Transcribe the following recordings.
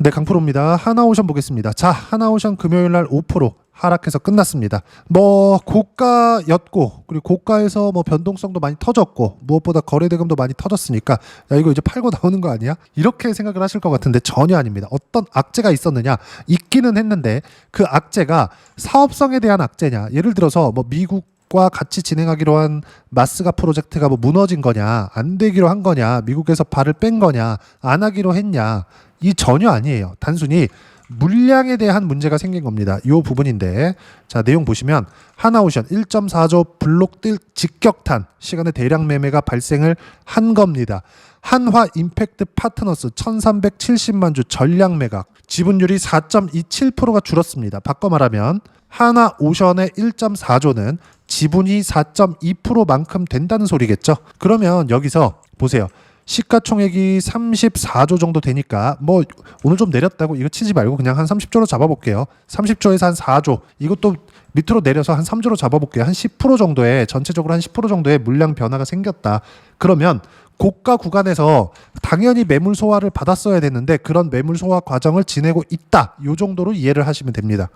네, 강프로입니다. 하나오션 보겠습니다. 자, 하나오션 금요일날 5% 하락해서 끝났습니다. 뭐 고가였고, 그리고 고가에서 뭐 변동성도 많이 터졌고, 무엇보다 거래대금도 많이 터졌으니까 야, 이거 이제 팔고 나오는 거 아니야? 이렇게 생각을 하실 것 같은데 전혀 아닙니다. 어떤 악재가 있었느냐? 있기는 했는데 그 악재가 사업성에 대한 악재냐? 예를 들어서 뭐 미국과 같이 진행하기로 한 마스가 프로젝트가 뭐 무너진 거냐, 안 되기로 한 거냐, 미국에서 발을 뺀 거냐, 안 하기로 했냐, 이 전혀 아니에요. 단순히 물량에 대한 문제가 생긴 겁니다. 이 부분인데, 자, 내용 보시면 하나오션 1.4조 블록딜 직격탄 시간에 대량 매매가 발생을 한 겁니다. 한화 임팩트 파트너스 1370만 주 전량 매각, 지분율이 4.27%가 줄었습니다. 바꿔 말하면 하나오션의 1.4조는 지분이 4.2%만큼 된다는 소리겠죠. 그러면 여기서 보세요. 시가총액이 34조 정도 되니까 뭐 오늘 좀 내렸다고 이거 치지 말고 그냥 한 30조로 잡아볼게요. 30조에서 한 4조, 이것도 밑으로 내려서 한 3조로 잡아볼게요. 한 10% 정도의, 전체적으로 한 10% 정도의 물량 변화가 생겼다. 그러면 고가 구간에서 당연히 매물 소화를 받았어야 되는데 그런 매물 소화 과정을 지내고 있다. 이 정도로 이해를 하시면 됩니다.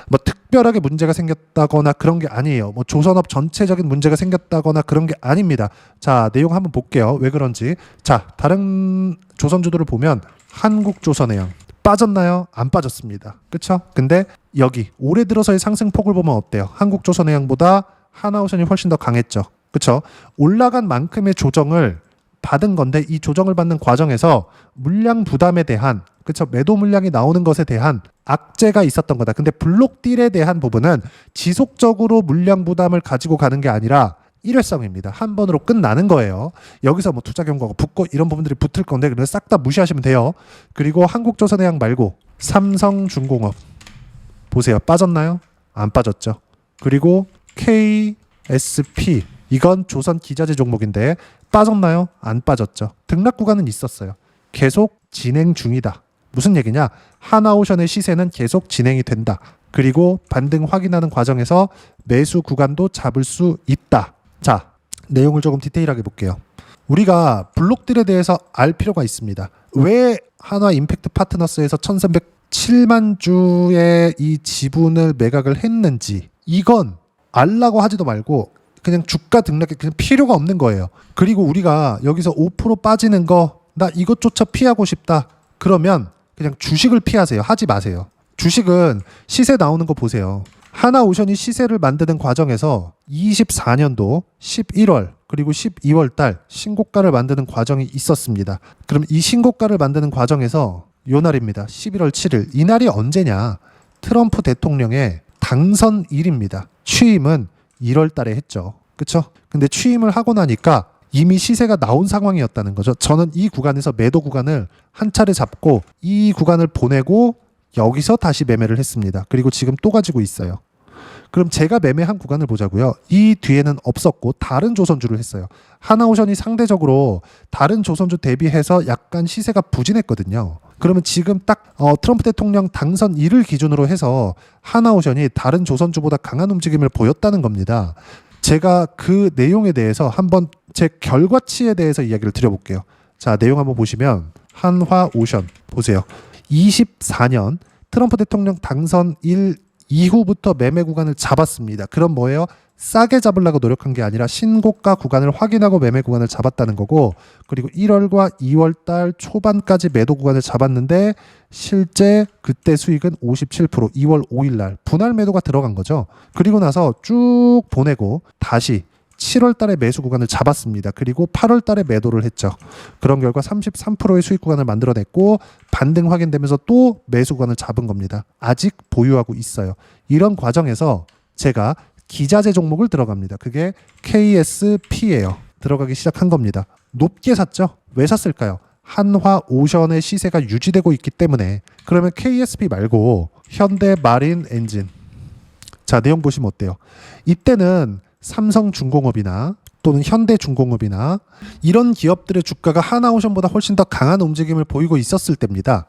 뭐 특별하게 문제가 생겼다거나 그런 게 아니에요. 뭐 조선업 전체적인 문제가 생겼다거나 그런 게 아닙니다. 자, 내용 한번 볼게요. 왜 그런지. 자, 다른 조선주들을 보면 한국조선해양 빠졌나요? 안 빠졌습니다. 그쵸? 근데 여기 올해 들어서의 상승폭을 보면 어때요? 한국조선해양보다 하나오션이 훨씬 더 강했죠. 그쵸? 올라간 만큼의 조정을 받은 건데 이 조정을 받는 과정에서 물량 부담에 대한, 그쵸, 매도 물량이 나오는 것에 대한 악재가 있었던 거다. 근데 블록딜에 대한 부분은 지속적으로 물량 부담을 가지고 가는 게 아니라 일회성입니다. 한 번으로 끝나는 거예요. 여기서 뭐 투자 경과가 붙고 이런 부분들이 붙을 건데 그냥 싹 다 무시하시면 돼요. 그리고 한국조선해양 말고 삼성중공업 보세요. 빠졌나요? 안 빠졌죠. 그리고 KSP, 이건 조선 기자재 종목인데 빠졌나요? 안 빠졌죠. 등락 구간은 있었어요. 계속 진행 중이다. 무슨 얘기냐? 하나오션의 시세는 계속 진행이 된다. 그리고 반등 확인하는 과정에서 매수 구간도 잡을 수 있다. 자, 내용을 조금 디테일하게 볼게요. 우리가 블록딜에 대해서 알 필요가 있습니다. 왜 한화 임팩트 파트너스에서 1307만 주의 이 지분을 매각을 했는지, 이건 알라고 하지도 말고 그냥 주가 등락에 그냥 필요가 없는 거예요. 그리고 우리가 여기서 5% 빠지는 거, 나 이것조차 피하고 싶다. 그러면 그냥 주식을 피하세요. 하지 마세요. 주식은 시세 나오는 거 보세요. 하나오션이 시세를 만드는 과정에서 24년도 11월 그리고 12월 달 신고가를 만드는 과정이 있었습니다. 그럼 이 신고가를 만드는 과정에서 요 날입니다. 11월 7일. 이 날이 언제냐? 트럼프 대통령의 당선일입니다. 취임은 1월 달에 했죠. 그쵸? 근데 취임을 하고 나니까 이미 시세가 나온 상황이었다는 거죠. 저는 이 구간에서 매도 구간을 한 차례 잡고 이 구간을 보내고 여기서 다시 매매를 했습니다. 그리고 지금 또 가지고 있어요. 그럼 제가 매매한 구간을 보자고요. 이 뒤에는 없었고 다른 조선주를 했어요. 하나오션이 상대적으로 다른 조선주 대비해서 약간 시세가 부진했거든요. 그러면 지금 딱 트럼프 대통령 당선일을 기준으로 해서 하나오션이 다른 조선주보다 강한 움직임을 보였다는 겁니다. 제가 그 내용에 대해서 한번 제 결과치에 대해서 이야기를 드려볼게요. 자, 내용 한번 보시면 한화오션 보세요. 24년 트럼프 대통령 당선일 이후부터 매매 구간을 잡았습니다. 그럼 뭐예요? 싸게 잡으려고 노력한 게 아니라 신고가 구간을 확인하고 매매 구간을 잡았다는 거고, 그리고 1월과 2월 달 초반까지 매도 구간을 잡았는데 실제 그때 수익은 57%, 2월 5일 날 분할 매도가 들어간 거죠. 그리고 나서 쭉 보내고 다시 7월 달에 매수 구간을 잡았습니다. 그리고 8월 달에 매도를 했죠. 그런 결과 33%의 수익 구간을 만들어냈고 반등 확인되면서 또 매수 구간을 잡은 겁니다. 아직 보유하고 있어요. 이런 과정에서 제가 기자재 종목을 들어갑니다. 그게 KSP예요. 들어가기 시작한 겁니다. 높게 샀죠? 왜 샀을까요? 한화오션의 시세가 유지되고 있기 때문에. 그러면 KSP 말고 현대마린 엔진. 자, 내용 보시면 어때요? 이때는 삼성중공업이나 또는 현대중공업이나 이런 기업들의 주가가 하나오션보다 훨씬 더 강한 움직임을 보이고 있었을 때입니다.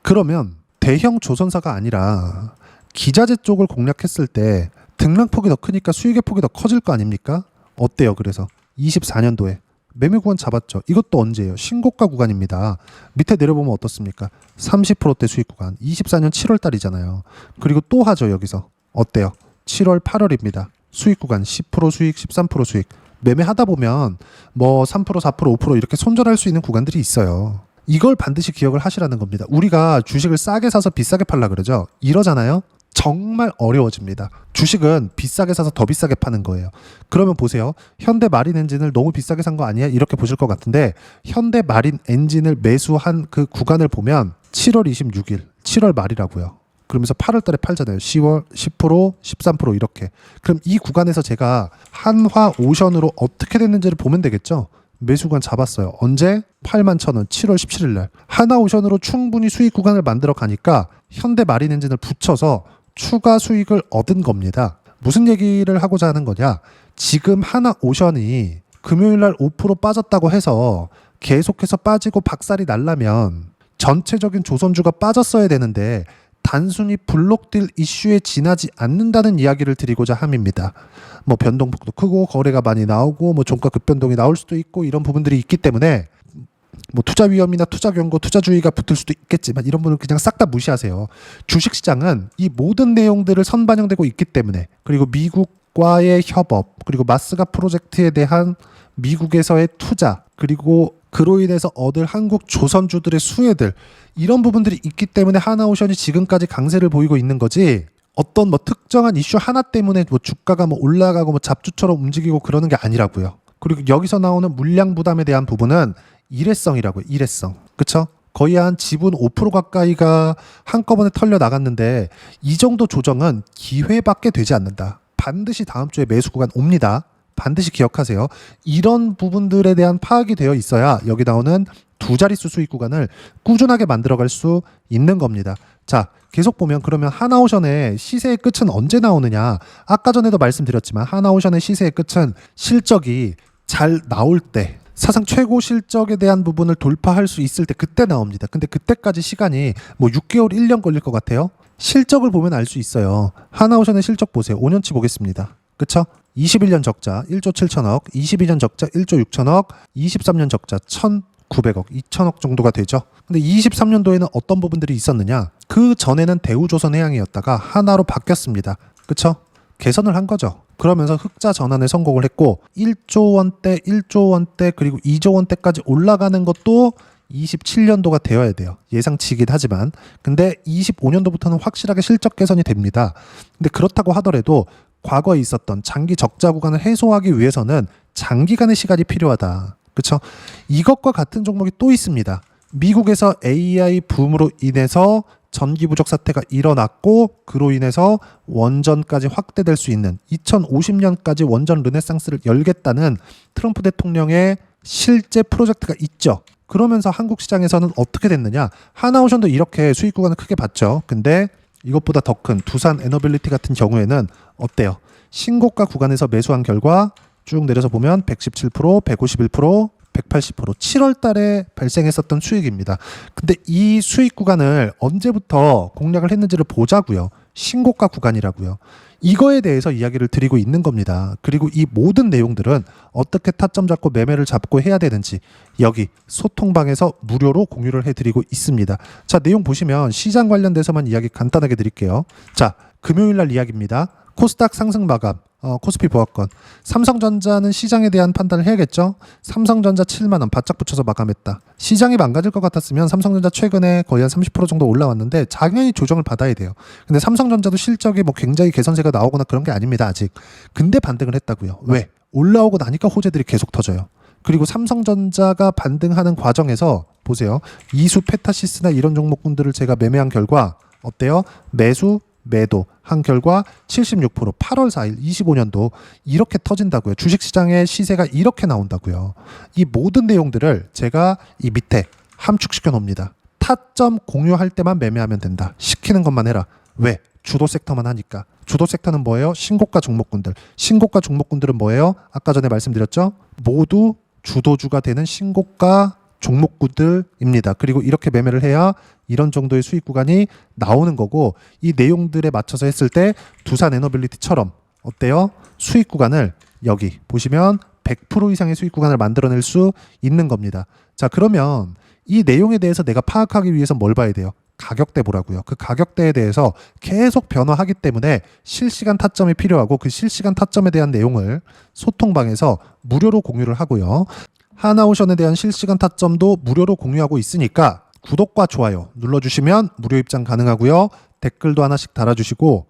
그러면 대형 조선사가 아니라 기자재 쪽을 공략했을 때 등락폭이 더 크니까 수익의 폭이 더 커질 거 아닙니까? 어때요? 그래서 24년도에 매매 구간 잡았죠. 이것도 언제예요? 신고가 구간입니다. 밑에 내려보면 어떻습니까? 30%대 수익 구간. 24년 7월 달이잖아요. 그리고 또 하죠. 여기서. 어때요? 7월 8월입니다. 수익 구간 10% 수익, 13% 수익. 매매하다 보면 뭐 3%, 4%, 5% 이렇게 손절할 수 있는 구간들이 있어요. 이걸 반드시 기억을 하시라는 겁니다. 우리가 주식을 싸게 사서 비싸게 팔라 그러죠. 이러잖아요. 정말 어려워집니다. 주식은 비싸게 사서 더 비싸게 파는 거예요. 그러면 보세요. 현대 마린 엔진을 너무 비싸게 산 거 아니야? 이렇게 보실 것 같은데 현대 마린 엔진을 매수한 그 구간을 보면 7월 26일, 7월 말이라고요. 그러면서 8월 달에 팔잖아요. 10월 10%, 13% 이렇게. 그럼 이 구간에서 제가 한화 오션으로 어떻게 됐는지를 보면 되겠죠. 매수구간 잡았어요. 언제? 81,000원 7월 17일 날. 하나오션으로 충분히 수익 구간을 만들어 가니까 현대 마린 엔진을 붙여서 추가 수익을 얻은 겁니다. 무슨 얘기를 하고자 하는 거냐? 지금 하나오션이 금요일 날 5% 빠졌다고 해서 계속해서 빠지고 박살이 날라면 전체적인 조선주가 빠졌어야 되는데 단순히 블록딜 이슈에 지나지 않는다는 이야기를 드리고자 함입니다. 뭐 변동폭도 크고 거래가 많이 나오고 뭐 종가 급변동이 나올 수도 있고 이런 부분들이 있기 때문에 뭐 투자 위험이나 투자 경고, 투자주의가 붙을 수도 있겠지만 이런 분은 그냥 싹 다 무시하세요. 주식시장은 이 모든 내용들을 선반영되고 있기 때문에 그리고 미국과의 협업 그리고 마스가 프로젝트에 대한 미국에서의 투자 그리고 그로 인해서 얻을 한국 조선주들의 수혜들 이런 부분들이 있기 때문에 하나오션이 지금까지 강세를 보이고 있는 거지 어떤 뭐 특정한 이슈 하나 때문에 뭐 주가가 뭐 올라가고 뭐 잡주처럼 움직이고 그러는 게 아니라고요. 그리고 여기서 나오는 물량 부담에 대한 부분은 일회성이라고요. 일회성. 그쵸? 거의 한 지분 5% 가까이가 한꺼번에 털려 나갔는데 이 정도 조정은 기회밖에 되지 않는다. 반드시 다음 주에 매수 구간 옵니다. 반드시 기억하세요. 이런 부분들에 대한 파악이 되어 있어야 여기 나오는 두 자릿수 수익 구간을 꾸준하게 만들어갈 수 있는 겁니다. 자, 계속 보면 그러면 하나오션의 시세의 끝은 언제 나오느냐? 아까 전에도 말씀드렸지만 하나오션의 시세의 끝은 실적이 잘 나올 때 사상 최고 실적에 대한 부분을 돌파할 수 있을 때 그때 나옵니다. 근데 그때까지 시간이 뭐 6개월, 1년 걸릴 것 같아요. 실적을 보면 알 수 있어요. 하나오션의 실적 보세요. 5년치 보겠습니다. 그쵸? 21년 적자 1조 7천억, 22년 적자 1조 6천억, 23년 적자 1,900억, 2천억 정도가 되죠. 근데 23년도에는 어떤 부분들이 있었느냐? 그 전에는 대우조선해양이었다가 하나로 바뀌었습니다. 그쵸? 개선을 한 거죠. 그러면서 흑자 전환에 성공을 했고 1조 원대, 1조 원대 그리고 2조 원대까지 올라가는 것도 27년도가 되어야 돼요. 예상치이긴 하지만. 근데 25년도부터는 확실하게 실적 개선이 됩니다. 근데 그렇다고 하더라도 과거에 있었던 장기 적자 구간을 해소하기 위해서는 장기간의 시간이 필요하다. 그렇죠? 이것과 같은 종목이 또 있습니다. 미국에서 AI 붐으로 인해서 전기 부족 사태가 일어났고 그로 인해서 원전까지 확대될 수 있는 2050년까지 원전 르네상스를 열겠다는 트럼프 대통령의 실제 프로젝트가 있죠. 그러면서 한국 시장에서는 어떻게 됐느냐? 하나오션도 이렇게 수익 구간을 크게 봤죠. 근데 이것보다 더 큰 두산 에너빌리티 같은 경우에는 어때요? 신고가 구간에서 매수한 결과 쭉 내려서 보면 117%, 151%, 180% 7월 달에 발생했었던 수익입니다. 근데 이 수익 구간을 언제부터 공략을 했는지를 보자고요. 신고가 구간이라고요. 이거에 대해서 이야기를 드리고 있는 겁니다. 그리고 이 모든 내용들은 어떻게 타점 잡고 매매를 잡고 해야 되는지 여기 소통방에서 무료로 공유를 해드리고 있습니다. 자, 내용 보시면 시장 관련돼서만 이야기 간단하게 드릴게요. 자, 금요일 날 이야기입니다. 코스닥 상승 마감, 코스피 보합권. 삼성전자는 시장에 대한 판단을 해야겠죠. 삼성전자 7만 원 바짝 붙여서 마감했다. 시장이 망가질 것 같았으면 삼성전자 최근에 거의 한 30% 정도 올라왔는데 당연히 조정을 받아야 돼요. 근데 삼성전자도 실적이 뭐 굉장히 개선세가 나오거나 그런 게 아닙니다. 아직. 근데 반등을 했다고요. 왜? 올라오고 나니까 호재들이 계속 터져요. 그리고 삼성전자가 반등하는 과정에서 보세요. 이수 페타시스나 이런 종목군들을 제가 매매한 결과 어때요? 매도 한 결과 76% 8월 4일 25년도 이렇게 터진다고요. 주식시장의 시세가 이렇게 나온다고요. 이 모든 내용들을 제가 이 밑에 함축시켜 놓습니다. 타점 공유할 때만 매매하면 된다. 시키는 것만 해라. 왜? 주도 섹터만 하니까. 주도 섹터는 뭐예요? 신고가 종목군들. 신고가 종목군들은 뭐예요? 아까 전에 말씀드렸죠? 모두 주도주가 되는 신고가 종목군들입니다. 그리고 이렇게 매매를 해야 이런 정도의 수익 구간이 나오는 거고 이 내용들에 맞춰서 했을 때 두산 에너빌리티처럼 어때요? 수익 구간을 여기 보시면 100% 이상의 수익 구간을 만들어낼 수 있는 겁니다. 자, 그러면 이 내용에 대해서 내가 파악하기 위해서 뭘 봐야 돼요? 가격대 보라고요. 그 가격대에 대해서 계속 변화하기 때문에 실시간 타점이 필요하고 그 실시간 타점에 대한 내용을 소통방에서 무료로 공유를 하고요. 하나오션에 대한 실시간 타점도 무료로 공유하고 있으니까 구독과 좋아요 눌러주시면 무료 입장 가능하고요. 댓글도 하나씩 달아주시고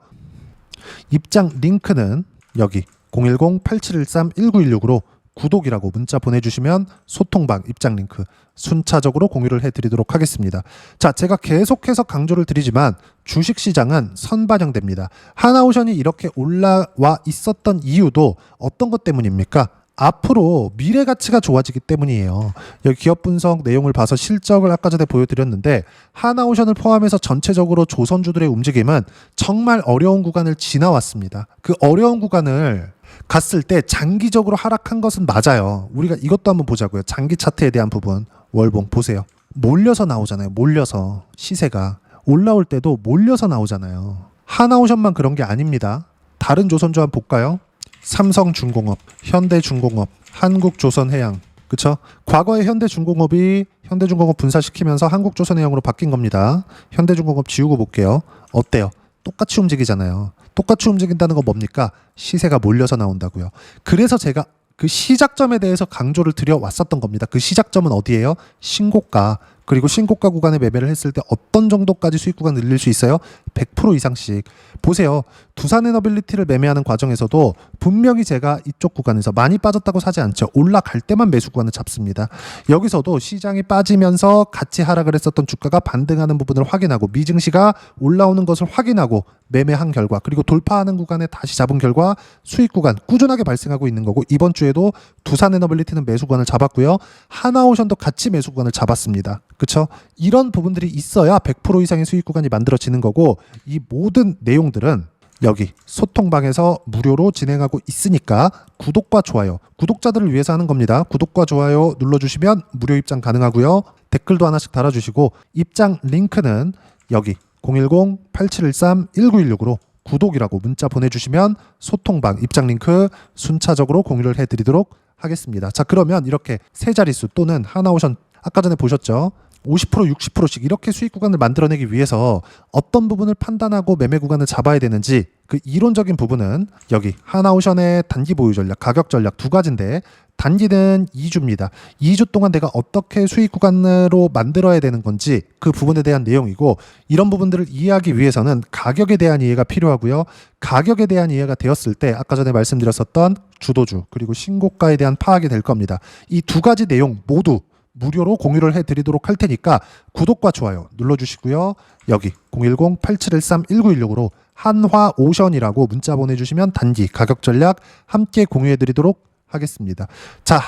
입장 링크는 여기 010-8713-1916으로 구독이라고 문자 보내주시면 소통방 입장 링크 순차적으로 공유를 해드리도록 하겠습니다. 자, 제가 계속해서 강조를 드리지만 주식시장은 선반영됩니다. 하나오션이 이렇게 올라와 있었던 이유도 어떤 것 때문입니까? 앞으로 미래 가치가 좋아지기 때문이에요. 여기 기업 분석 내용을 봐서 실적을 아까 전에 보여드렸는데 하나오션을 포함해서 전체적으로 조선주들의 움직임은 정말 어려운 구간을 지나왔습니다. 그 어려운 구간을 갔을 때 장기적으로 하락한 것은 맞아요. 우리가 이것도 한번 보자고요. 장기 차트에 대한 부분 월봉 보세요. 몰려서 나오잖아요. 몰려서 시세가 올라올 때도 몰려서 나오잖아요. 하나오션만 그런 게 아닙니다. 다른 조선주 한번 볼까요? 삼성중공업, 현대중공업, 한국조선해양, 그쵸? 과거에 현대중공업 분사시키면서 한국조선해양으로 바뀐 겁니다. 현대중공업 지우고 볼게요. 어때요? 똑같이 움직이잖아요. 똑같이 움직인다는 건 뭡니까? 시세가 몰려서 나온다고요. 그래서 제가 그 시작점에 대해서 강조를 드려왔었던 겁니다. 그 시작점은 어디예요? 신고가. 그리고 신고가 구간에 매매를 했을 때 어떤 정도까지 수익 구간 늘릴 수 있어요? 100% 이상씩. 보세요. 두산에너빌리티를 매매하는 과정에서도 분명히 제가 이쪽 구간에서 많이 빠졌다고 사지 않죠. 올라갈 때만 매수 구간을 잡습니다. 여기서도 시장이 빠지면서 같이 하락을 했었던 주가가 반등하는 부분을 확인하고 미증시가 올라오는 것을 확인하고 매매한 결과 그리고 돌파하는 구간에 다시 잡은 결과 수익 구간 꾸준하게 발생하고 있는 거고 이번 주에도 두산에너빌리티는 매수 구간을 잡았고요. 하나오션도 같이 매수 구간을 잡았습니다. 그렇죠? 이런 부분들이 있어야 100% 이상의 수익 구간이 만들어지는 거고 이 모든 내용들은 여기 소통방에서 무료로 진행하고 있으니까 구독과 좋아요, 구독자들을 위해서 하는 겁니다. 구독과 좋아요 눌러주시면 무료 입장 가능하고요. 댓글도 하나씩 달아주시고 입장 링크는 여기 010-8713-1916으로 구독이라고 문자 보내주시면 소통방 입장 링크 순차적으로 공유를 해드리도록 하겠습니다. 자, 그러면 이렇게 세 자릿수 또는 하나오션 아까 전에 보셨죠? 50% 60%씩 이렇게 수익 구간을 만들어내기 위해서 어떤 부분을 판단하고 매매 구간을 잡아야 되는지 그 이론적인 부분은 여기 하나오션의 단기 보유 전략, 가격 전략 두 가지인데 단기는 2주입니다. 2주 동안 내가 어떻게 수익 구간으로 만들어야 되는 건지 그 부분에 대한 내용이고 이런 부분들을 이해하기 위해서는 가격에 대한 이해가 필요하고요. 가격에 대한 이해가 되었을 때 아까 전에 말씀드렸었던 주도주 그리고 신고가에 대한 파악이 될 겁니다. 이 두 가지 내용 모두 무료로 공유를 해드리도록 할 테니까 구독과 좋아요 눌러주시고요. 여기 010-8713-1916으로 한화오션이라고 문자 보내주시면 단기 가격 전략 함께 공유해드리도록 하겠습니다. 자,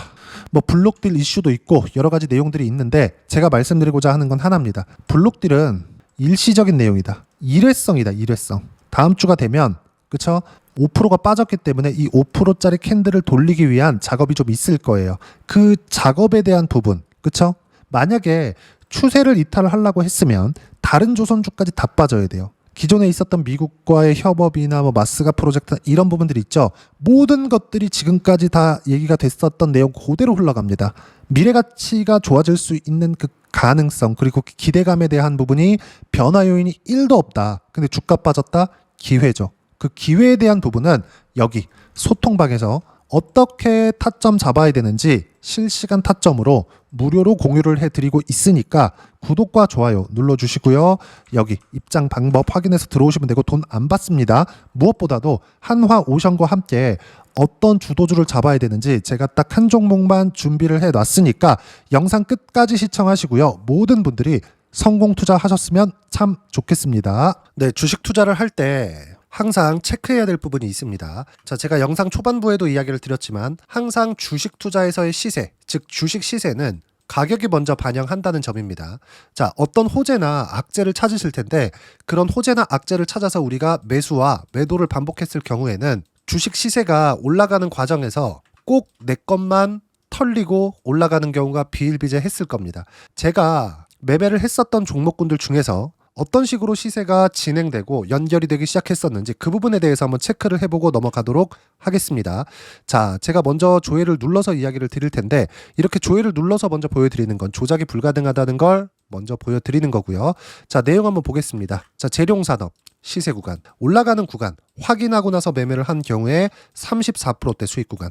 뭐 블록딜 이슈도 있고 여러 가지 내용들이 있는데 제가 말씀드리고자 하는 건 하나입니다. 블록딜은 일시적인 내용이다. 일회성이다. 일회성. 다음 주가 되면 그쵸? 5%가 빠졌기 때문에 이 5%짜리 캔들을 돌리기 위한 작업이 좀 있을 거예요. 그 작업에 대한 부분, 그쵸? 만약에 추세를 이탈을 하려고 했으면 다른 조선주까지 다 빠져야 돼요. 기존에 있었던 미국과의 협업이나 뭐 마스가 프로젝트 이런 부분들이 있죠. 모든 것들이 지금까지 다 얘기가 됐었던 내용 그대로 흘러갑니다. 미래 가치가 좋아질 수 있는 그 가능성 그리고 기대감에 대한 부분이 변화 요인이 1도 없다. 근데 주가 빠졌다? 기회죠. 그 기회에 대한 부분은 여기 소통방에서 어떻게 타점 잡아야 되는지 실시간 타점으로 무료로 공유를 해드리고 있으니까 구독과 좋아요 눌러주시고요. 여기 입장 방법 확인해서 들어오시면 되고 돈 안 받습니다. 무엇보다도 한화오션과 함께 어떤 주도주를 잡아야 되는지 제가 딱 한 종목만 준비를 해놨으니까 영상 끝까지 시청하시고요. 모든 분들이 성공 투자하셨으면 참 좋겠습니다. 네, 주식 투자를 할 때 항상 체크해야 될 부분이 있습니다. 자, 제가 영상 초반부에도 이야기를 드렸지만 항상 주식 투자에서의 시세, 즉 주식 시세는 가격이 먼저 반영한다는 점입니다. 자, 어떤 호재나 악재를 찾으실 텐데 그런 호재나 악재를 찾아서 우리가 매수와 매도를 반복했을 경우에는 주식 시세가 올라가는 과정에서 꼭 내 것만 털리고 올라가는 경우가 비일비재했을 겁니다. 제가 매매를 했었던 종목군들 중에서 어떤 식으로 시세가 진행되고 연결이 되기 시작했었는지 그 부분에 대해서 한번 체크를 해보고 넘어가도록 하겠습니다. 자, 제가 먼저 조회를 눌러서 이야기를 드릴 텐데 이렇게 조회를 눌러서 먼저 보여드리는 건 조작이 불가능하다는 걸 먼저 보여드리는 거고요. 자, 내용 한번 보겠습니다. 자, 재룡산업 시세 구간, 올라가는 구간 확인하고 나서 매매를 한 경우에 34%대 수익 구간.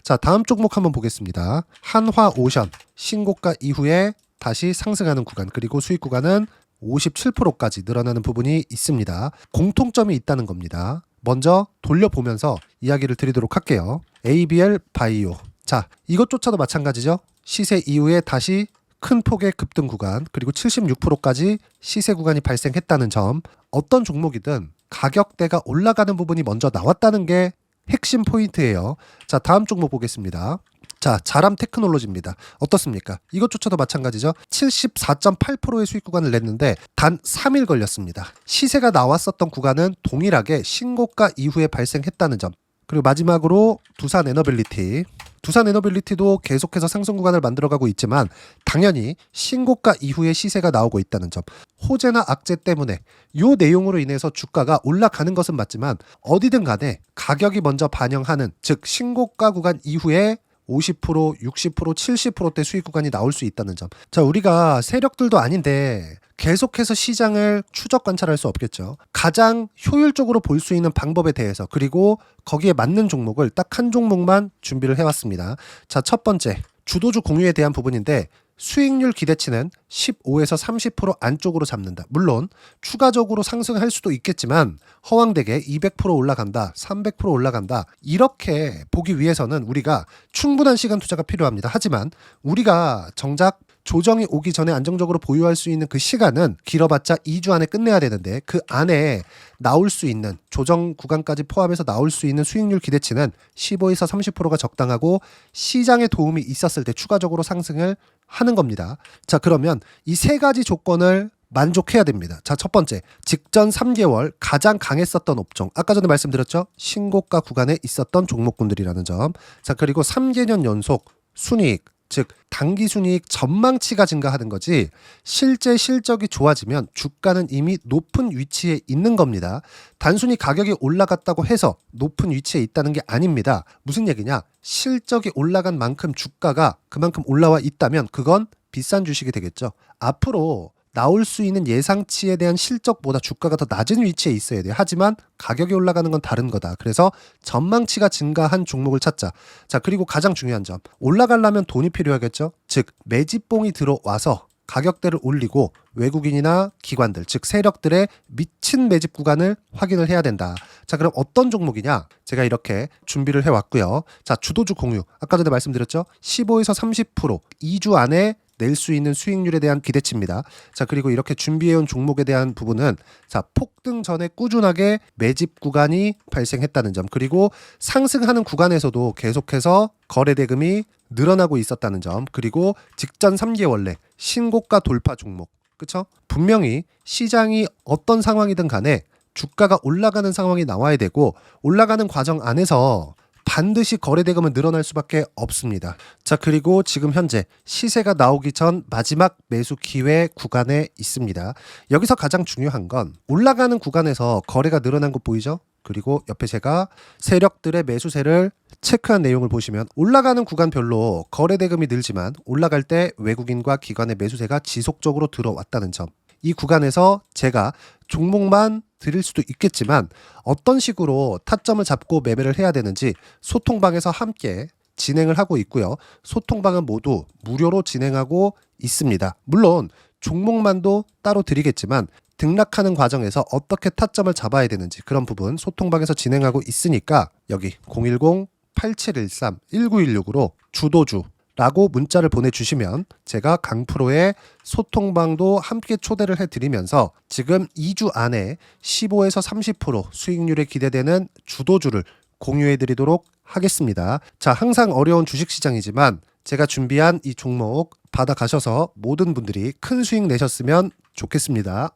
자, 다음 종목 한번 보겠습니다. 한화오션 신고가 이후에 다시 상승하는 구간, 그리고 수익 구간은 57%까지 늘어나는 부분이 있습니다. 공통점이 있다는 겁니다. 먼저 돌려보면서 이야기를 드리도록 할게요. ABL 바이오. 자, 이것조차도 마찬가지죠. 시세 이후에 다시 큰 폭의 급등 구간, 그리고 76%까지 시세 구간이 발생했다는 점. 어떤 종목이든 가격대가 올라가는 부분이 먼저 나왔다는 게 핵심 포인트예요. 자, 다음 종목 보겠습니다. 자, 자람 테크놀로지입니다. 어떻습니까? 이것조차도 마찬가지죠. 74.8%의 수익 구간을 냈는데 단 3일 걸렸습니다. 시세가 나왔었던 구간은 동일하게 신고가 이후에 발생했다는 점. 그리고 마지막으로 두산 에너빌리티. 두산 에너빌리티도 계속해서 상승 구간을 만들어가고 있지만 당연히 신고가 이후에 시세가 나오고 있다는 점. 호재나 악재 때문에 이 내용으로 인해서 주가가 올라가는 것은 맞지만 어디든 간에 가격이 먼저 반영하는, 즉 신고가 구간 이후에 50%, 60%, 70%대 수익 구간이 나올 수 있다는 점. 자, 우리가 세력들도 아닌데 계속해서 시장을 추적 관찰할 수 없겠죠. 가장 효율적으로 볼 수 있는 방법에 대해서, 그리고 거기에 맞는 종목을 딱 한 종목만 준비를 해왔습니다. 자, 첫 번째 주도주 공유에 대한 부분인데 수익률 기대치는 15에서 30% 안쪽으로 잡는다. 물론 추가적으로 상승할 수도 있겠지만 허황되게 200% 올라간다, 300% 올라간다, 이렇게 보기 위해서는 우리가 충분한 시간 투자가 필요합니다. 하지만 우리가 정작 조정이 오기 전에 안정적으로 보유할 수 있는 그 시간은 길어봤자 2주 안에 끝내야 되는데 그 안에 나올 수 있는, 조정 구간까지 포함해서 나올 수 있는 수익률 기대치는 15에서 30%가 적당하고 시장에 도움이 있었을 때 추가적으로 상승을 하는 겁니다. 자, 그러면 이 세 가지 조건을 만족해야 됩니다. 자, 첫 번째, 직전 3개월 가장 강했었던 업종. 아까 전에 말씀드렸죠? 신고가 구간에 있었던 종목군들이라는 점. 자, 그리고 3개년 연속 순이익, 즉 단기 순이익 전망치가 증가하는 거지 실제 실적이 좋아지면 주가는 이미 높은 위치에 있는 겁니다. 단순히 가격이 올라갔다고 해서 높은 위치에 있다는 게 아닙니다. 무슨 얘기냐? 실적이 올라간 만큼 주가가 그만큼 올라와 있다면 그건 비싼 주식이 되겠죠. 앞으로 나올 수 있는 예상치에 대한 실적보다 주가가 더 낮은 위치에 있어야 돼요. 하지만 가격이 올라가는 건 다른 거다. 그래서 전망치가 증가한 종목을 찾자. 자, 그리고 가장 중요한 점. 올라가려면 돈이 필요하겠죠. 즉 매집봉이 들어와서 가격대를 올리고 외국인이나 기관들, 즉 세력들의 미친 매집 구간을 확인을 해야 된다. 자, 그럼 어떤 종목이냐? 제가 이렇게 준비를 해왔고요. 자, 주도주 공유. 아까 전에 말씀드렸죠. 15에서 30% 2주 안에 낼 수 있는 수익률에 대한 기대치입니다. 자, 그리고 이렇게 준비해온 종목에 대한 부분은 자, 폭등 전에 꾸준하게 매집 구간이 발생했다는 점, 그리고 상승하는 구간에서도 계속해서 거래 대금이 늘어나고 있었다는 점, 그리고 직전 3개월 내 신고가 돌파 종목. 그쵸? 분명히 시장이 어떤 상황이든 간에 주가가 올라가는 상황이 나와야 되고 올라가는 과정 안에서 반드시 거래 대금은 늘어날 수밖에 없습니다. 자, 그리고 지금 현재 시세가 나오기 전 마지막 매수 기회 구간에 있습니다. 여기서 가장 중요한 건 올라가는 구간에서 거래가 늘어난 거 보이죠? 그리고 옆에 제가 세력들의 매수세를 체크한 내용을 보시면 올라가는 구간별로 거래 대금이 늘지만 올라갈 때 외국인과 기관의 매수세가 지속적으로 들어왔다는 점. 이 구간에서 제가 종목만 드릴 수도 있겠지만 어떤 식으로 타점을 잡고 매매를 해야 되는지 소통방에서 함께 진행을 하고 있고요. 소통방은 모두 무료로 진행하고 있습니다. 물론 종목만도 따로 드리겠지만 등락하는 과정에서 어떻게 타점을 잡아야 되는지 그런 부분 소통방에서 진행하고 있으니까 여기 010-8713-1916으로 주도주 라고 문자를 보내주시면 제가 강프로의 소통방도 함께 초대를 해드리면서 지금 2주 안에 15에서 30% 수익률에 기대되는 주도주를 공유해드리도록 하겠습니다. 자, 항상 어려운 주식시장이지만 제가 준비한 이 종목 받아가셔서 모든 분들이 큰 수익 내셨으면 좋겠습니다.